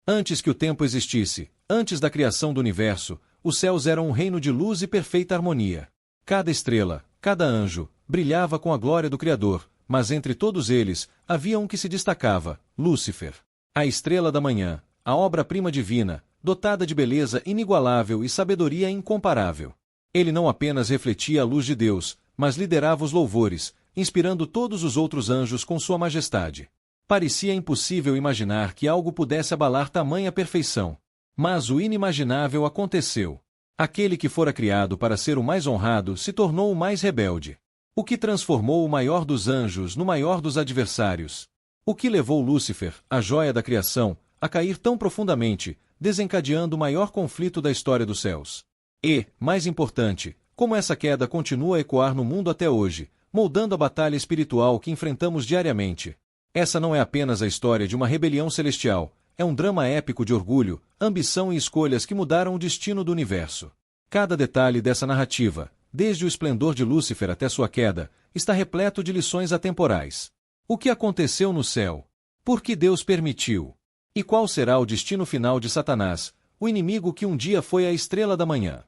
Antes que o tempo existisse, antes da criação do universo, os céus eram um reino de luz e perfeita harmonia. Cada estrela, cada anjo, brilhava com a glória do Criador, mas entre todos eles, havia um que se destacava, Lúcifer. A estrela da manhã, a obra-prima divina, dotada de beleza inigualável e sabedoria incomparável. Ele não apenas refletia a luz de Deus, mas liderava os louvores, inspirando todos os outros anjos com sua majestade. Parecia impossível imaginar que algo pudesse abalar tamanha perfeição. Mas o inimaginável aconteceu. Aquele que fora criado para ser o mais honrado se tornou o mais rebelde. O que transformou o maior dos anjos no maior dos adversários. O que levou Lúcifer, a joia da criação, a cair tão profundamente, desencadeando o maior conflito da história dos céus. E, mais importante, como essa queda continua a ecoar no mundo até hoje, moldando a batalha espiritual que enfrentamos diariamente. Essa não é apenas a história de uma rebelião celestial, é um drama épico de orgulho, ambição e escolhas que mudaram o destino do universo. Cada detalhe dessa narrativa, desde o esplendor de Lúcifer até sua queda, está repleto de lições atemporais. O que aconteceu no céu? Por que Deus permitiu? E qual será o destino final de Satanás, o inimigo que um dia foi a estrela da manhã?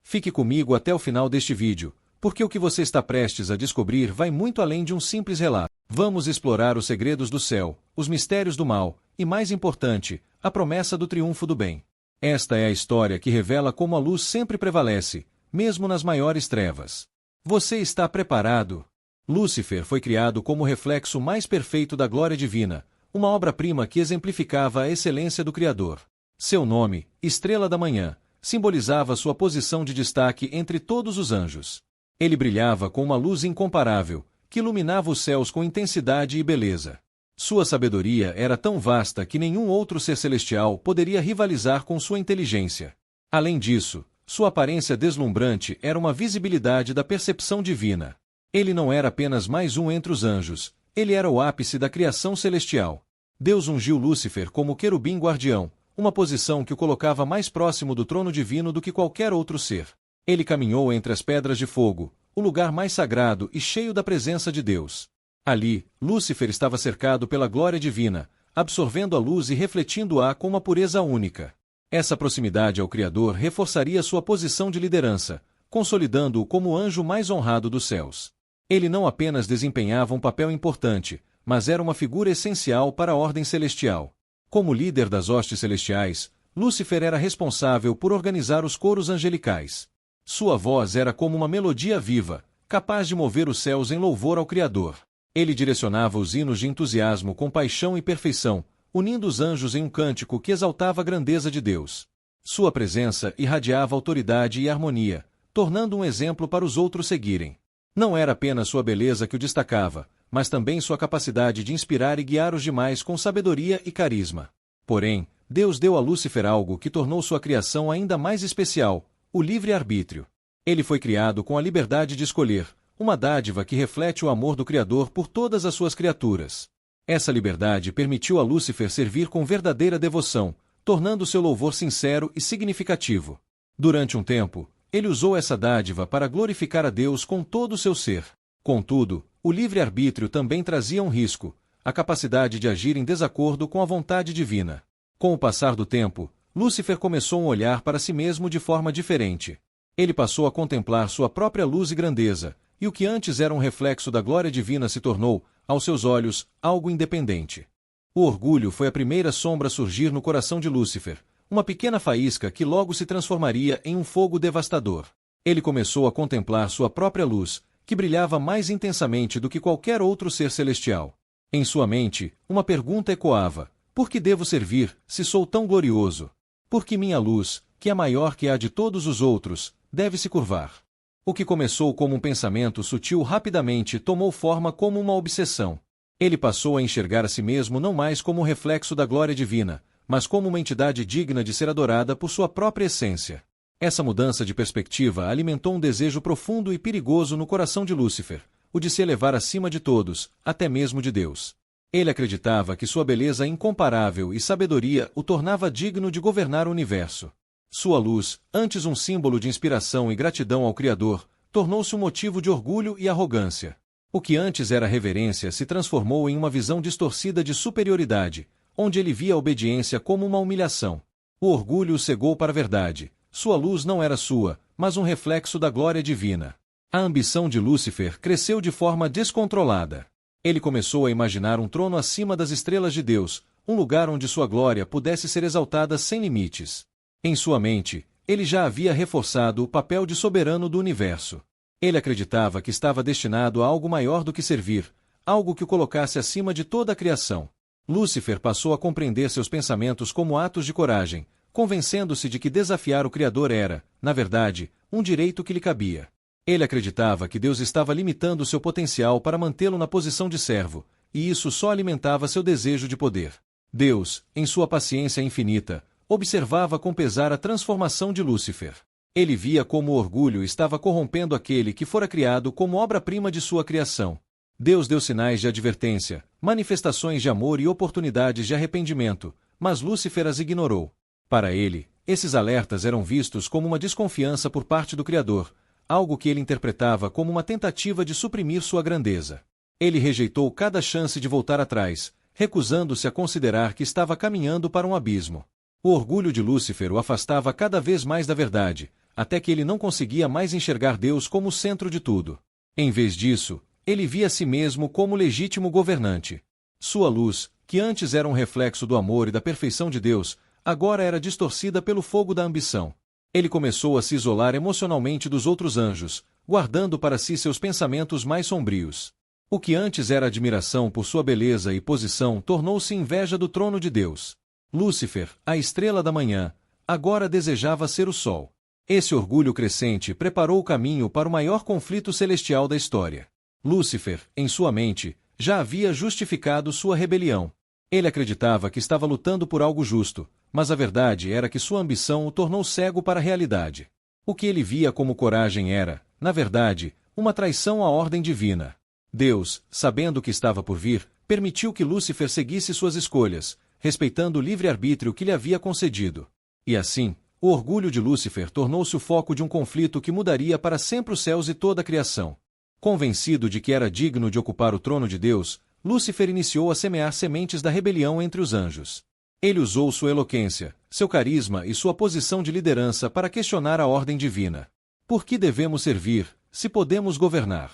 Fique comigo até o final deste vídeo, porque o que você está prestes a descobrir vai muito além de um simples relato. Vamos explorar os segredos do céu, os mistérios do mal, e mais importante, a promessa do triunfo do bem. Esta é a história que revela como a luz sempre prevalece, mesmo nas maiores trevas. Você está preparado? Lúcifer foi criado como o reflexo mais perfeito da glória divina, uma obra-prima que exemplificava a excelência do Criador. Seu nome, Estrela da Manhã, simbolizava sua posição de destaque entre todos os anjos. Ele brilhava com uma luz incomparável, que iluminava os céus com intensidade e beleza. Sua sabedoria era tão vasta que nenhum outro ser celestial poderia rivalizar com sua inteligência. Além disso, sua aparência deslumbrante era uma visibilidade da percepção divina. Ele não era apenas mais um entre os anjos, ele era o ápice da criação celestial. Deus ungiu Lúcifer como querubim guardião, uma posição que o colocava mais próximo do trono divino do que qualquer outro ser. Ele caminhou entre as pedras de fogo, o lugar mais sagrado e cheio da presença de Deus. Ali, Lúcifer estava cercado pela glória divina, absorvendo a luz e refletindo-a com uma pureza única. Essa proximidade ao Criador reforçaria sua posição de liderança, consolidando-o como o anjo mais honrado dos céus. Ele não apenas desempenhava um papel importante, mas era uma figura essencial para a ordem celestial. Como líder das hostes celestiais, Lúcifer era responsável por organizar os coros angelicais. Sua voz era como uma melodia viva, capaz de mover os céus em louvor ao Criador. Ele direcionava os hinos de entusiasmo com paixão e perfeição, unindo os anjos em um cântico que exaltava a grandeza de Deus. Sua presença irradiava autoridade e harmonia, tornando um exemplo para os outros seguirem. Não era apenas sua beleza que o destacava, mas também sua capacidade de inspirar e guiar os demais com sabedoria e carisma. Porém, Deus deu a Lúcifer algo que tornou sua criação ainda mais especial: o livre-arbítrio. Ele foi criado com a liberdade de escolher, uma dádiva que reflete o amor do Criador por todas as suas criaturas. Essa liberdade permitiu a Lúcifer servir com verdadeira devoção, tornando seu louvor sincero e significativo. Durante um tempo, ele usou essa dádiva para glorificar a Deus com todo o seu ser. Contudo, o livre-arbítrio também trazia um risco: a capacidade de agir em desacordo com a vontade divina. Com o passar do tempo, Lúcifer começou a olhar para si mesmo de forma diferente. Ele passou a contemplar sua própria luz e grandeza, e o que antes era um reflexo da glória divina se tornou, aos seus olhos, algo independente. O orgulho foi a primeira sombra a surgir no coração de Lúcifer, uma pequena faísca que logo se transformaria em um fogo devastador. Ele começou a contemplar sua própria luz, que brilhava mais intensamente do que qualquer outro ser celestial. Em sua mente, uma pergunta ecoava: por que devo servir, se sou tão glorioso? Por que minha luz, que é maior que a de todos os outros, deve se curvar? O que começou como um pensamento sutil rapidamente tomou forma como uma obsessão. Ele passou a enxergar a si mesmo não mais como um reflexo da glória divina, mas como uma entidade digna de ser adorada por sua própria essência. Essa mudança de perspectiva alimentou um desejo profundo e perigoso no coração de Lúcifer, o de se elevar acima de todos, até mesmo de Deus. Ele acreditava que sua beleza incomparável e sabedoria o tornava digno de governar o universo. Sua luz, antes um símbolo de inspiração e gratidão ao Criador, tornou-se um motivo de orgulho e arrogância. O que antes era reverência se transformou em uma visão distorcida de superioridade, onde ele via a obediência como uma humilhação. O orgulho o cegou para a verdade. Sua luz não era sua, mas um reflexo da glória divina. A ambição de Lúcifer cresceu de forma descontrolada. Ele começou a imaginar um trono acima das estrelas de Deus, um lugar onde sua glória pudesse ser exaltada sem limites. Em sua mente, ele já havia reforçado o papel de soberano do universo. Ele acreditava que estava destinado a algo maior do que servir, algo que o colocasse acima de toda a criação. Lúcifer passou a compreender seus pensamentos como atos de coragem, convencendo-se de que desafiar o Criador era, na verdade, um direito que lhe cabia. Ele acreditava que Deus estava limitando seu potencial para mantê-lo na posição de servo, e isso só alimentava seu desejo de poder. Deus, em sua paciência infinita, observava com pesar a transformação de Lúcifer. Ele via como o orgulho estava corrompendo aquele que fora criado como obra-prima de sua criação. Deus deu sinais de advertência, manifestações de amor e oportunidades de arrependimento, mas Lúcifer as ignorou. Para ele, esses alertas eram vistos como uma desconfiança por parte do Criador, algo que ele interpretava como uma tentativa de suprimir sua grandeza. Ele rejeitou cada chance de voltar atrás, recusando-se a considerar que estava caminhando para um abismo. O orgulho de Lúcifer o afastava cada vez mais da verdade, até que ele não conseguia mais enxergar Deus como o centro de tudo. Em vez disso, ele via a si mesmo como legítimo governante. Sua luz, que antes era um reflexo do amor e da perfeição de Deus, agora era distorcida pelo fogo da ambição. Ele começou a se isolar emocionalmente dos outros anjos, guardando para si seus pensamentos mais sombrios. O que antes era admiração por sua beleza e posição tornou-se inveja do trono de Deus. Lúcifer, a estrela da manhã, agora desejava ser o sol. Esse orgulho crescente preparou o caminho para o maior conflito celestial da história. Lúcifer, em sua mente, já havia justificado sua rebelião. Ele acreditava que estava lutando por algo justo, mas a verdade era que sua ambição o tornou cego para a realidade. O que ele via como coragem era, na verdade, uma traição à ordem divina. Deus, sabendo o que estava por vir, permitiu que Lúcifer seguisse suas escolhas, respeitando o livre-arbítrio que lhe havia concedido. E assim, o orgulho de Lúcifer tornou-se o foco de um conflito que mudaria para sempre os céus e toda a criação. Convencido de que era digno de ocupar o trono de Deus, Lúcifer iniciou a semear sementes da rebelião entre os anjos. Ele usou sua eloquência, seu carisma e sua posição de liderança para questionar a ordem divina. Por que devemos servir, se podemos governar?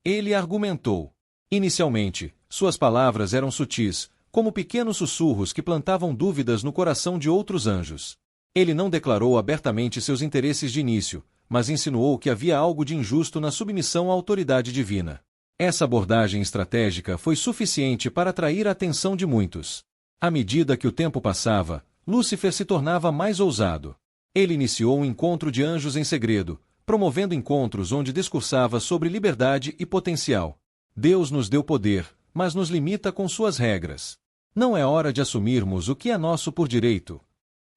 Ele argumentou. Inicialmente, suas palavras eram sutis, como pequenos sussurros que plantavam dúvidas no coração de outros anjos. Ele não declarou abertamente seus interesses de início, mas insinuou que havia algo de injusto na submissão à autoridade divina. Essa abordagem estratégica foi suficiente para atrair a atenção de muitos. À medida que o tempo passava, Lúcifer se tornava mais ousado. Ele iniciou um encontro de anjos em segredo, promovendo encontros onde discursava sobre liberdade e potencial. Deus nos deu poder, mas nos limita com suas regras. Não é hora de assumirmos o que é nosso por direito.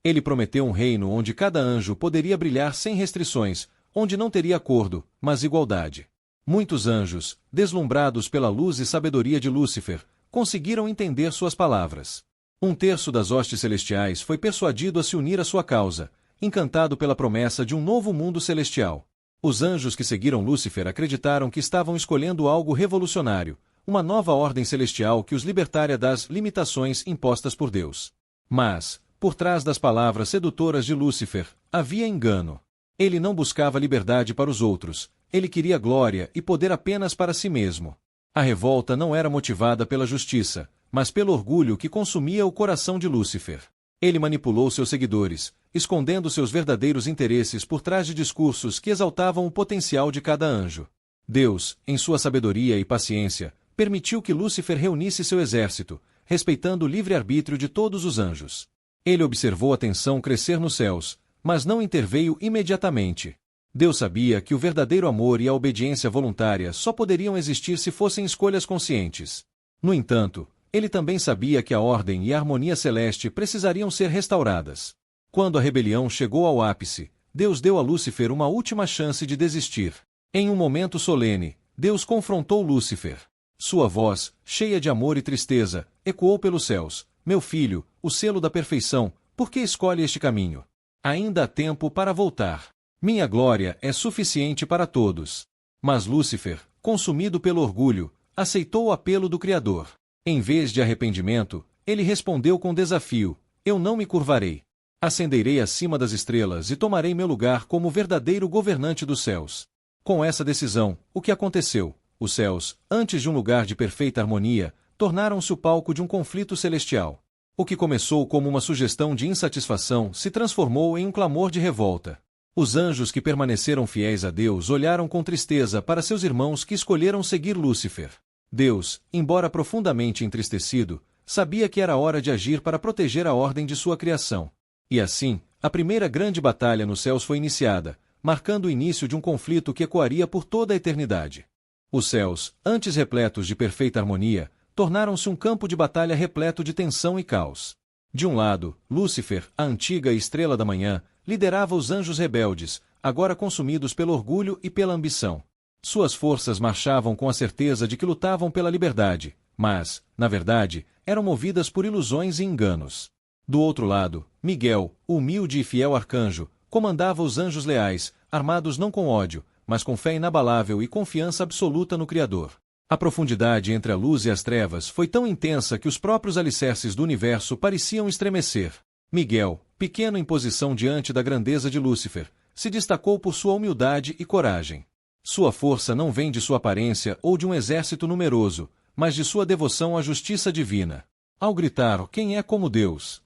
Ele prometeu um reino onde cada anjo poderia brilhar sem restrições, onde não teria acordo, mas igualdade. Muitos anjos, deslumbrados pela luz e sabedoria de Lúcifer, conseguiram entender suas palavras. 1/3 das hostes celestiais foi persuadido a se unir à sua causa, encantado pela promessa de um novo mundo celestial. Os anjos que seguiram Lúcifer acreditaram que estavam escolhendo algo revolucionário, uma nova ordem celestial que os libertaria das limitações impostas por Deus. Mas, por trás das palavras sedutoras de Lúcifer, havia engano. Ele não buscava liberdade para os outros, ele queria glória e poder apenas para si mesmo. A revolta não era motivada pela justiça, mas pelo orgulho que consumia o coração de Lúcifer. Ele manipulou seus seguidores, escondendo seus verdadeiros interesses por trás de discursos que exaltavam o potencial de cada anjo. Deus, em sua sabedoria e paciência, permitiu que Lúcifer reunisse seu exército, respeitando o livre-arbítrio de todos os anjos. Ele observou a tensão crescer nos céus, mas não interveio imediatamente. Deus sabia que o verdadeiro amor e a obediência voluntária só poderiam existir se fossem escolhas conscientes. No entanto, ele também sabia que a ordem e a harmonia celeste precisariam ser restauradas. Quando a rebelião chegou ao ápice, Deus deu a Lúcifer uma última chance de desistir. Em um momento solene, Deus confrontou Lúcifer. Sua voz, cheia de amor e tristeza, ecoou pelos céus: "Meu filho, o selo da perfeição, por que escolhe este caminho? Ainda há tempo para voltar. Minha glória é suficiente para todos." Mas Lúcifer, consumido pelo orgulho, aceitou o apelo do Criador. Em vez de arrependimento, ele respondeu com desafio: eu não me curvarei. Ascenderei acima das estrelas e tomarei meu lugar como verdadeiro governante dos céus. Com essa decisão, o que aconteceu? Os céus, antes de um lugar de perfeita harmonia, tornaram-se o palco de um conflito celestial. O que começou como uma sugestão de insatisfação se transformou em um clamor de revolta. Os anjos que permaneceram fiéis a Deus olharam com tristeza para seus irmãos que escolheram seguir Lúcifer. Deus, embora profundamente entristecido, sabia que era hora de agir para proteger a ordem de sua criação. E assim, a primeira grande batalha nos céus foi iniciada, marcando o início de um conflito que ecoaria por toda a eternidade. Os céus, antes repletos de perfeita harmonia, tornaram-se um campo de batalha repleto de tensão e caos. De um lado, Lúcifer, a antiga estrela da manhã, liderava os anjos rebeldes, agora consumidos pelo orgulho e pela ambição. Suas forças marchavam com a certeza de que lutavam pela liberdade, mas, na verdade, eram movidas por ilusões e enganos. Do outro lado, Miguel, o humilde e fiel arcanjo, comandava os anjos leais, armados não com ódio, mas com fé inabalável e confiança absoluta no Criador. A profundidade entre a luz e as trevas foi tão intensa que os próprios alicerces do universo pareciam estremecer. Miguel, pequeno em posição diante da grandeza de Lúcifer, se destacou por sua humildade e coragem. Sua força não vem de sua aparência ou de um exército numeroso, mas de sua devoção à justiça divina. Ao gritar: quem é como Deus?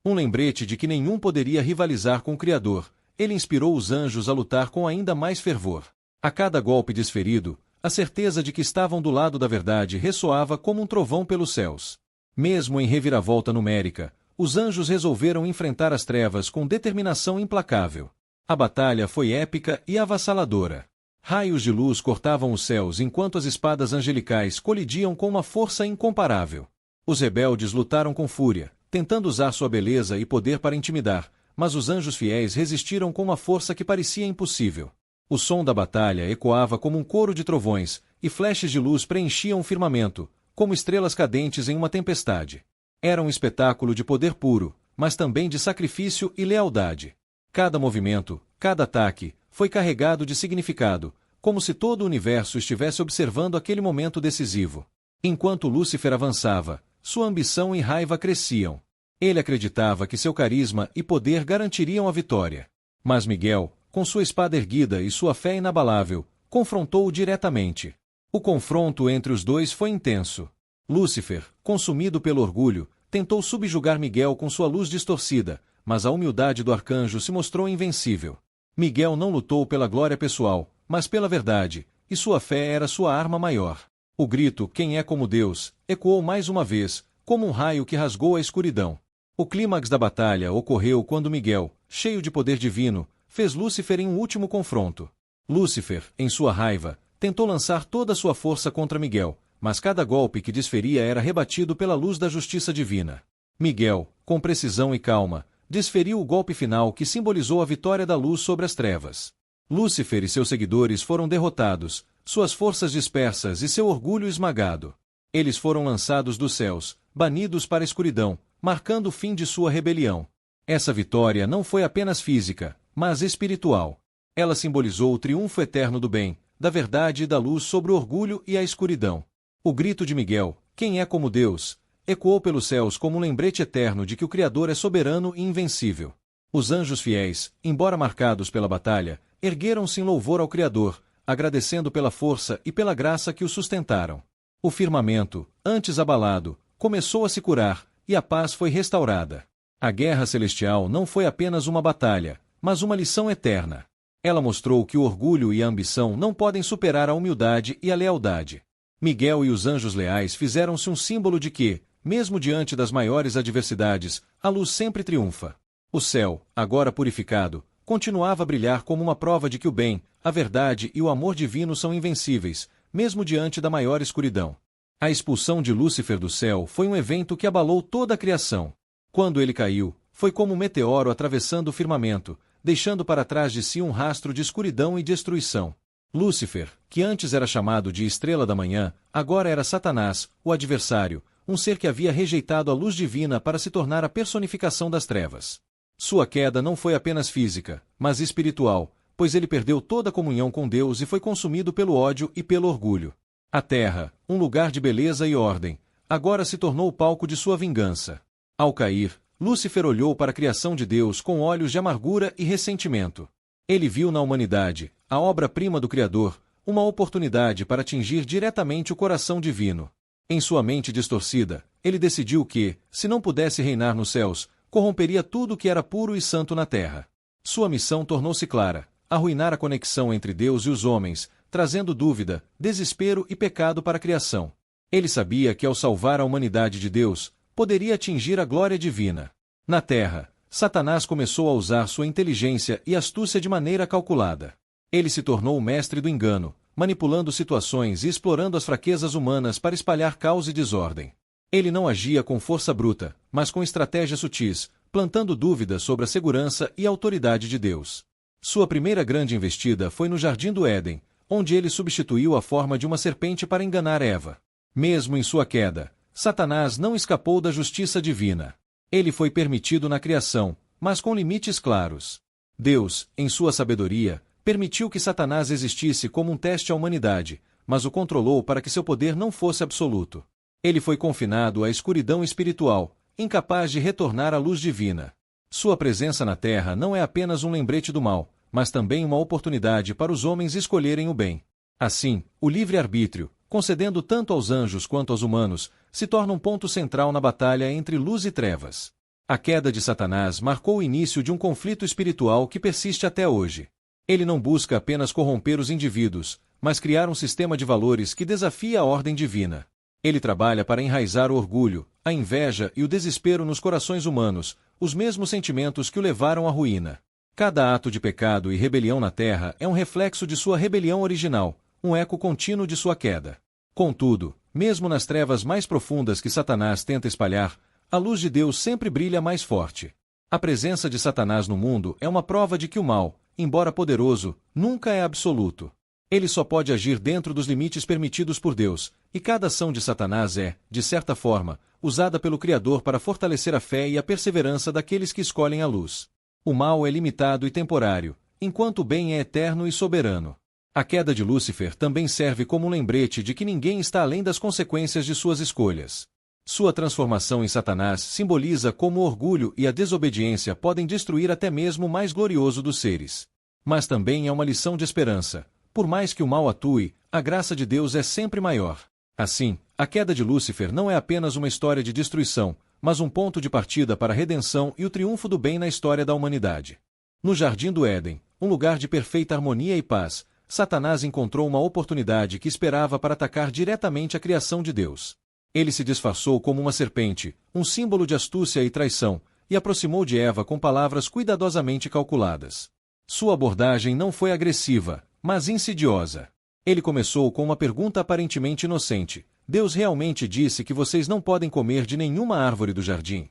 Um lembrete de que nenhum poderia rivalizar com o Criador, ele inspirou os anjos a lutar com ainda mais fervor. A cada golpe desferido, a certeza de que estavam do lado da verdade ressoava como um trovão pelos céus. Mesmo em reviravolta numérica, os anjos resolveram enfrentar as trevas com determinação implacável. A batalha foi épica e avassaladora. Raios de luz cortavam os céus enquanto as espadas angelicais colidiam com uma força incomparável. Os rebeldes lutaram com fúria, tentando usar sua beleza e poder para intimidar, mas os anjos fiéis resistiram com uma força que parecia impossível. O som da batalha ecoava como um coro de trovões, e flechas de luz preenchiam o firmamento, como estrelas cadentes em uma tempestade. Era um espetáculo de poder puro, mas também de sacrifício e lealdade. Cada movimento, cada ataque, foi carregado de significado, como se todo o universo estivesse observando aquele momento decisivo. Enquanto Lúcifer avançava, sua ambição e raiva cresciam. Ele acreditava que seu carisma e poder garantiriam a vitória. Mas Miguel, com sua espada erguida e sua fé inabalável, confrontou-o diretamente. O confronto entre os dois foi intenso. Lúcifer, consumido pelo orgulho, tentou subjugar Miguel com sua luz distorcida, mas a humildade do arcanjo se mostrou invencível. Miguel não lutou pela glória pessoal, mas pela verdade, e sua fé era sua arma maior. O grito: quem é como Deus, ecoou mais uma vez, como um raio que rasgou a escuridão. O clímax da batalha ocorreu quando Miguel, cheio de poder divino, fez Lúcifer em um último confronto. Lúcifer, em sua raiva, tentou lançar toda a sua força contra Miguel, mas cada golpe que desferia era rebatido pela luz da justiça divina. Miguel, com precisão e calma, desferiu o golpe final que simbolizou a vitória da luz sobre as trevas. Lúcifer e seus seguidores foram derrotados, suas forças dispersas e seu orgulho esmagado. Eles foram lançados dos céus, banidos para a escuridão, marcando o fim de sua rebelião. Essa vitória não foi apenas física, mas espiritual. Ela simbolizou o triunfo eterno do bem, da verdade e da luz sobre o orgulho e a escuridão. O grito de Miguel, quem é como Deus, ecoou pelos céus como um lembrete eterno de que o Criador é soberano e invencível. Os anjos fiéis, embora marcados pela batalha, ergueram-se em louvor ao Criador, agradecendo pela força e pela graça que o sustentaram. O firmamento, antes abalado, começou a se curar, e a paz foi restaurada. A guerra celestial não foi apenas uma batalha, mas uma lição eterna. Ela mostrou que o orgulho e a ambição não podem superar a humildade e a lealdade. Miguel e os anjos leais fizeram-se um símbolo de que, mesmo diante das maiores adversidades, a luz sempre triunfa. O céu, agora purificado, continuava a brilhar como uma prova de que o bem, a verdade e o amor divino são invencíveis, mesmo diante da maior escuridão. A expulsão de Lúcifer do céu foi um evento que abalou toda a criação. Quando ele caiu, foi como um meteoro atravessando o firmamento, deixando para trás de si um rastro de escuridão e destruição. Lúcifer, que antes era chamado de Estrela da Manhã, agora era Satanás, o adversário, um ser que havia rejeitado a luz divina para se tornar a personificação das trevas. Sua queda não foi apenas física, mas espiritual, pois ele perdeu toda a comunhão com Deus e foi consumido pelo ódio e pelo orgulho. A terra, um lugar de beleza e ordem, agora se tornou o palco de sua vingança. Ao cair, Lúcifer olhou para a criação de Deus com olhos de amargura e ressentimento. Ele viu na humanidade, a obra-prima do Criador, uma oportunidade para atingir diretamente o coração divino. Em sua mente distorcida, ele decidiu que, se não pudesse reinar nos céus, corromperia tudo o que era puro e santo na terra. Sua missão tornou-se clara: arruinar a conexão entre Deus e os homens, trazendo dúvida, desespero e pecado para a criação. Ele sabia que ao salvar a humanidade de Deus, poderia atingir a glória divina. Na terra, Satanás começou a usar sua inteligência e astúcia de maneira calculada. Ele se tornou o mestre do engano, manipulando situações e explorando as fraquezas humanas para espalhar caos e desordem. Ele não agia com força bruta, mas com estratégias sutis, plantando dúvidas sobre a segurança e autoridade de Deus. Sua primeira grande investida foi no Jardim do Éden, onde ele substituiu a forma de uma serpente para enganar Eva. Mesmo em sua queda, Satanás não escapou da justiça divina. Ele foi permitido na criação, mas com limites claros. Deus, em sua sabedoria, permitiu que Satanás existisse como um teste à humanidade, mas o controlou para que seu poder não fosse absoluto. Ele foi confinado à escuridão espiritual, incapaz de retornar à luz divina. Sua presença na Terra não é apenas um lembrete do mal, mas também uma oportunidade para os homens escolherem o bem. Assim, o livre-arbítrio, concedendo tanto aos anjos quanto aos humanos, se torna um ponto central na batalha entre luz e trevas. A queda de Satanás marcou o início de um conflito espiritual que persiste até hoje. Ele não busca apenas corromper os indivíduos, mas criar um sistema de valores que desafia a ordem divina. Ele trabalha para enraizar o orgulho, a inveja e o desespero nos corações humanos, os mesmos sentimentos que o levaram à ruína. Cada ato de pecado e rebelião na Terra é um reflexo de sua rebelião original, um eco contínuo de sua queda. Contudo, mesmo nas trevas mais profundas que Satanás tenta espalhar, a luz de Deus sempre brilha mais forte. A presença de Satanás no mundo é uma prova de que o mal, embora poderoso, nunca é absoluto. Ele só pode agir dentro dos limites permitidos por Deus, e cada ação de Satanás é, de certa forma, usada pelo Criador para fortalecer a fé e a perseverança daqueles que escolhem a luz. O mal é limitado e temporário, enquanto o bem é eterno e soberano. A queda de Lúcifer também serve como um lembrete de que ninguém está além das consequências de suas escolhas. Sua transformação em Satanás simboliza como o orgulho e a desobediência podem destruir até mesmo o mais glorioso dos seres. Mas também é uma lição de esperança. Por mais que o mal atue, a graça de Deus é sempre maior. Assim, a queda de Lúcifer não é apenas uma história de destruição, mas um ponto de partida para a redenção e o triunfo do bem na história da humanidade. No Jardim do Éden, um lugar de perfeita harmonia e paz, Satanás encontrou uma oportunidade que esperava para atacar diretamente a criação de Deus. Ele se disfarçou como uma serpente, um símbolo de astúcia e traição, e aproximou de Eva com palavras cuidadosamente calculadas. Sua abordagem não foi agressiva, mas insidiosa. Ele começou com uma pergunta aparentemente inocente: Deus realmente disse que vocês não podem comer de nenhuma árvore do jardim?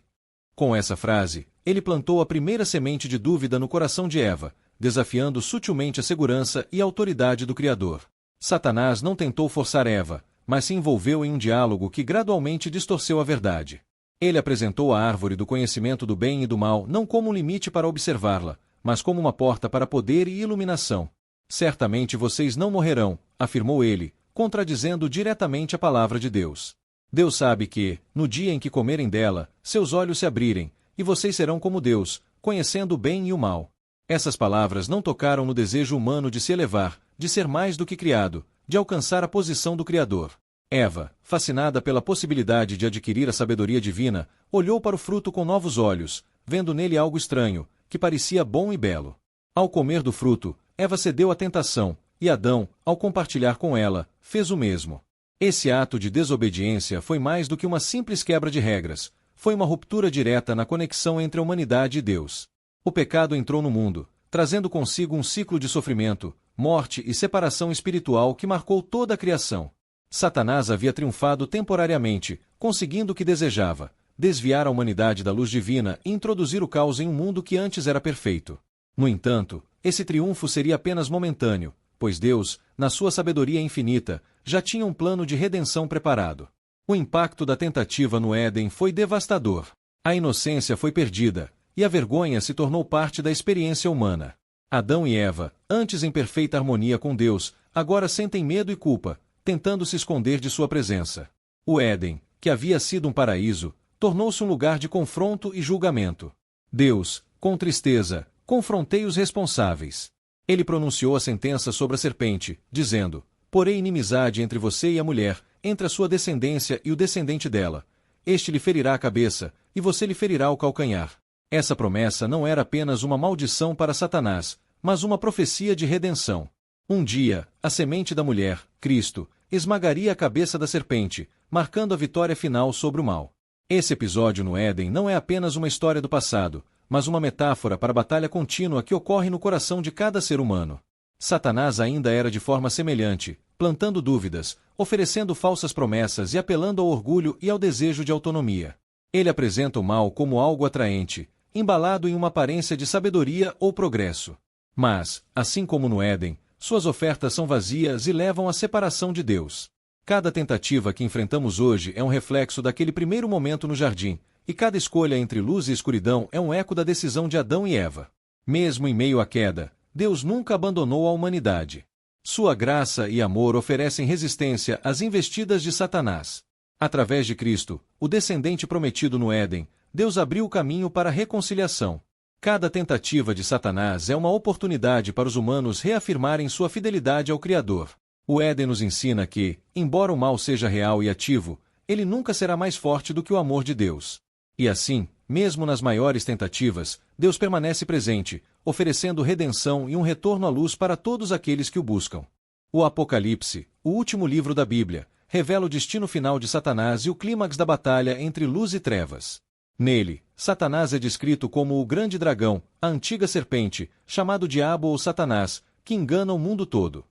Com essa frase, ele plantou a primeira semente de dúvida no coração de Eva, desafiando sutilmente a segurança e a autoridade do Criador. Satanás não tentou forçar Eva, mas se envolveu em um diálogo que gradualmente distorceu a verdade. Ele apresentou a árvore do conhecimento do bem e do mal não como um limite para observá-la, mas como uma porta para poder e iluminação. Certamente vocês não morrerão, afirmou ele, contradizendo diretamente a palavra de Deus. Deus sabe que, no dia em que comerem dela, seus olhos se abrirem, e vocês serão como Deus, conhecendo o bem e o mal. Essas palavras não tocaram no desejo humano de se elevar, de ser mais do que criado, de alcançar a posição do Criador. Eva, fascinada pela possibilidade de adquirir a sabedoria divina, olhou para o fruto com novos olhos, vendo nele algo estranho, que parecia bom e belo. Ao comer do fruto, Eva cedeu à tentação, e Adão, ao compartilhar com ela, fez o mesmo. Esse ato de desobediência foi mais do que uma simples quebra de regras, foi uma ruptura direta na conexão entre a humanidade e Deus. O pecado entrou no mundo, trazendo consigo um ciclo de sofrimento, morte e separação espiritual que marcou toda a criação. Satanás havia triunfado temporariamente, conseguindo o que desejava: desviar a humanidade da luz divina e introduzir o caos em um mundo que antes era perfeito. No entanto, esse triunfo seria apenas momentâneo, pois Deus, na sua sabedoria infinita, já tinha um plano de redenção preparado. O impacto da tentativa no Éden foi devastador. A inocência foi perdida, e a vergonha se tornou parte da experiência humana. Adão e Eva, antes em perfeita harmonia com Deus, agora sentem medo e culpa, tentando se esconder de sua presença. O Éden, que havia sido um paraíso, tornou-se um lugar de confronto e julgamento. Deus, com tristeza, confrontei os responsáveis. Ele pronunciou a sentença sobre a serpente, dizendo: porém inimizade entre você e a mulher, entre a sua descendência e o descendente dela. Este lhe ferirá a cabeça, e você lhe ferirá o calcanhar. Essa promessa não era apenas uma maldição para Satanás, mas uma profecia de redenção. Um dia, a semente da mulher, Cristo, esmagaria a cabeça da serpente, marcando a vitória final sobre o mal. Esse episódio no Éden não é apenas uma história do passado, mas uma metáfora para a batalha contínua que ocorre no coração de cada ser humano. Satanás ainda era de forma semelhante, plantando dúvidas, oferecendo falsas promessas e apelando ao orgulho e ao desejo de autonomia. Ele apresenta o mal como algo atraente, embalado em uma aparência de sabedoria ou progresso. Mas, assim como no Éden, suas ofertas são vazias e levam à separação de Deus. Cada tentativa que enfrentamos hoje é um reflexo daquele primeiro momento no jardim, e cada escolha entre luz e escuridão é um eco da decisão de Adão e Eva. Mesmo em meio à queda, Deus nunca abandonou a humanidade. Sua graça e amor oferecem resistência às investidas de Satanás. Através de Cristo, o descendente prometido no Éden, Deus abriu o caminho para a reconciliação. Cada tentativa de Satanás é uma oportunidade para os humanos reafirmarem sua fidelidade ao Criador. O Éden nos ensina que, embora o mal seja real e ativo, ele nunca será mais forte do que o amor de Deus. E assim, mesmo nas maiores tentativas, Deus permanece presente, oferecendo redenção e um retorno à luz para todos aqueles que o buscam. O Apocalipse, o último livro da Bíblia, revela o destino final de Satanás e o clímax da batalha entre luz e trevas. Nele, Satanás é descrito como o grande dragão, a antiga serpente, chamado Diabo ou Satanás, que engana o mundo todo.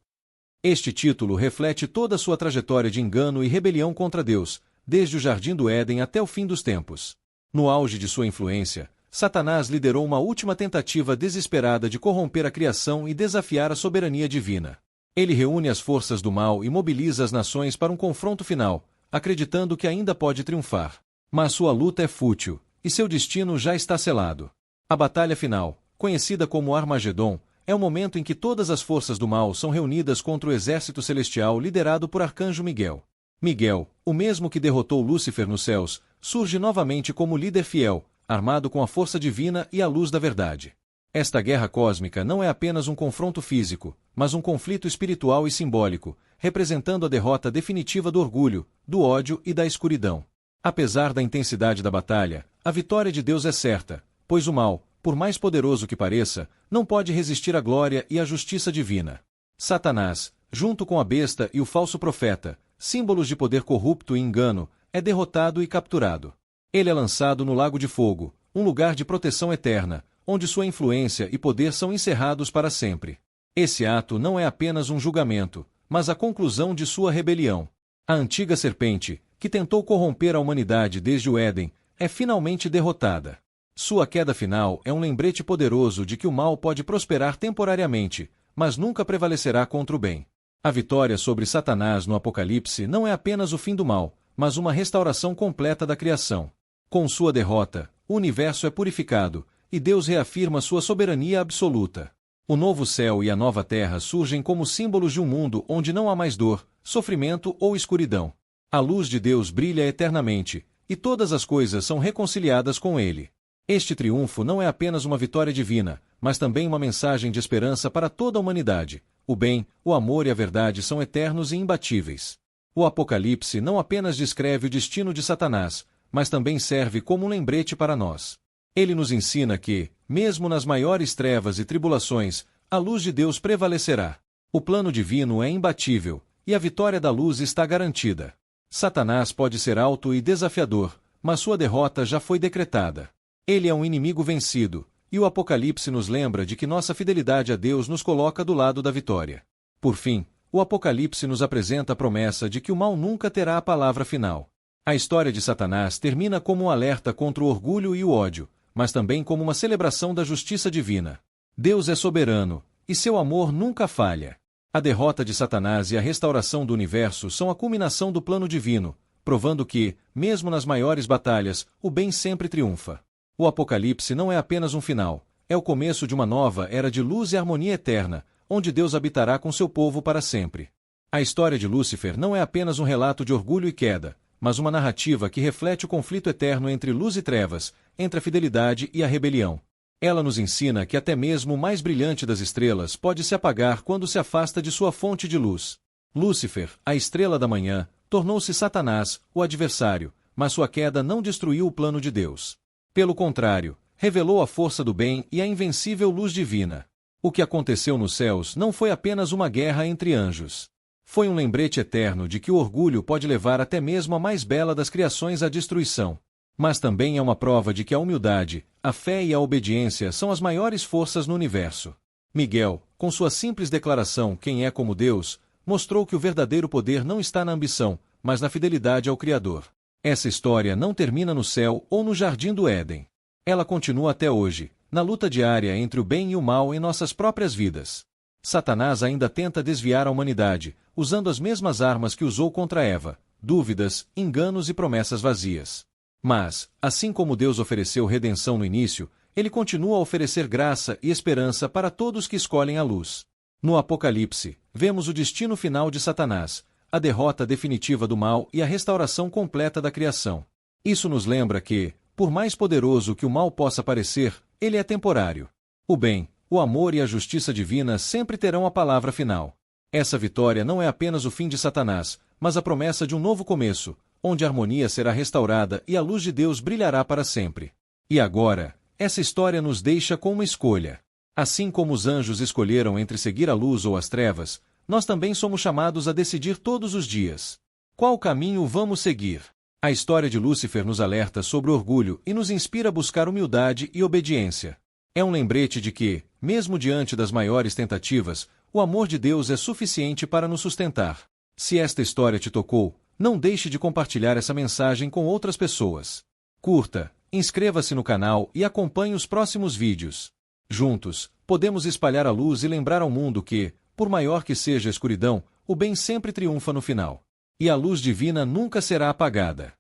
Este título reflete toda a sua trajetória de engano e rebelião contra Deus, desde o Jardim do Éden até o fim dos tempos. No auge de sua influência, Satanás liderou uma última tentativa desesperada de corromper a criação e desafiar a soberania divina. Ele reúne as forças do mal e mobiliza as nações para um confronto final, acreditando que ainda pode triunfar. Mas sua luta é fútil, e seu destino já está selado. A batalha final, conhecida como Armagedon, é o momento em que todas as forças do mal são reunidas contra o exército celestial liderado por Arcanjo Miguel. Miguel, o mesmo que derrotou Lúcifer nos céus, surge novamente como líder fiel, armado com a força divina e a luz da verdade. Esta guerra cósmica não é apenas um confronto físico, mas um conflito espiritual e simbólico, representando a derrota definitiva do orgulho, do ódio e da escuridão. Apesar da intensidade da batalha, a vitória de Deus é certa, pois o mal, por mais poderoso que pareça, não pode resistir à glória e à justiça divina. Satanás, junto com a besta e o falso profeta, símbolos de poder corrupto e engano, é derrotado e capturado. Ele é lançado no Lago de Fogo, um lugar de proteção eterna, onde sua influência e poder são encerrados para sempre. Esse ato não é apenas um julgamento, mas a conclusão de sua rebelião. A antiga serpente, que tentou corromper a humanidade desde o Éden, é finalmente derrotada. Sua queda final é um lembrete poderoso de que o mal pode prosperar temporariamente, mas nunca prevalecerá contra o bem. A vitória sobre Satanás no Apocalipse não é apenas o fim do mal, mas uma restauração completa da criação. Com sua derrota, o universo é purificado, e Deus reafirma sua soberania absoluta. O novo céu e a nova terra surgem como símbolos de um mundo onde não há mais dor, sofrimento ou escuridão. A luz de Deus brilha eternamente, e todas as coisas são reconciliadas com Ele. Este triunfo não é apenas uma vitória divina, mas também uma mensagem de esperança para toda a humanidade. O bem, o amor e a verdade são eternos e imbatíveis. O Apocalipse não apenas descreve o destino de Satanás, mas também serve como um lembrete para nós. Ele nos ensina que, mesmo nas maiores trevas e tribulações, a luz de Deus prevalecerá. O plano divino é imbatível, e a vitória da luz está garantida. Satanás pode ser alto e desafiador, mas sua derrota já foi decretada. Ele é um inimigo vencido, e o Apocalipse nos lembra de que nossa fidelidade a Deus nos coloca do lado da vitória. Por fim, o Apocalipse nos apresenta a promessa de que o mal nunca terá a palavra final. A história de Satanás termina como um alerta contra o orgulho e o ódio, mas também como uma celebração da justiça divina. Deus é soberano, e seu amor nunca falha. A derrota de Satanás e a restauração do universo são a culminação do plano divino, provando que, mesmo nas maiores batalhas, o bem sempre triunfa. O Apocalipse não é apenas um final, é o começo de uma nova era de luz e harmonia eterna, onde Deus habitará com seu povo para sempre. A história de Lúcifer não é apenas um relato de orgulho e queda, mas uma narrativa que reflete o conflito eterno entre luz e trevas, entre a fidelidade e a rebelião. Ela nos ensina que até mesmo o mais brilhante das estrelas pode se apagar quando se afasta de sua fonte de luz. Lúcifer, a estrela da manhã, tornou-se Satanás, o adversário, mas sua queda não destruiu o plano de Deus. Pelo contrário, revelou a força do bem e a invencível luz divina. O que aconteceu nos céus não foi apenas uma guerra entre anjos. Foi um lembrete eterno de que o orgulho pode levar até mesmo a mais bela das criações à destruição. Mas também é uma prova de que a humildade, a fé e a obediência são as maiores forças no universo. Miguel, com sua simples declaração "Quem é como Deus?", mostrou que o verdadeiro poder não está na ambição, mas na fidelidade ao Criador. Essa história não termina no céu ou no Jardim do Éden. Ela continua até hoje, na luta diária entre o bem e o mal em nossas próprias vidas. Satanás ainda tenta desviar a humanidade, usando as mesmas armas que usou contra Eva: dúvidas, enganos e promessas vazias. Mas, assim como Deus ofereceu redenção no início, ele continua a oferecer graça e esperança para todos que escolhem a luz. No Apocalipse, vemos o destino final de Satanás, a derrota definitiva do mal e a restauração completa da criação. Isso nos lembra que, por mais poderoso que o mal possa parecer, ele é temporário. O bem, o amor e a justiça divina sempre terão a palavra final. Essa vitória não é apenas o fim de Satanás, mas a promessa de um novo começo, onde a harmonia será restaurada e a luz de Deus brilhará para sempre. E agora, essa história nos deixa com uma escolha. Assim como os anjos escolheram entre seguir a luz ou as trevas, nós também somos chamados a decidir todos os dias. Qual caminho vamos seguir? A história de Lúcifer nos alerta sobre o orgulho e nos inspira a buscar humildade e obediência. É um lembrete de que, mesmo diante das maiores tentativas, o amor de Deus é suficiente para nos sustentar. Se esta história te tocou, não deixe de compartilhar essa mensagem com outras pessoas. Curta, inscreva-se no canal e acompanhe os próximos vídeos. Juntos, podemos espalhar a luz e lembrar ao mundo que, por maior que seja a escuridão, o bem sempre triunfa no final. E a luz divina nunca será apagada.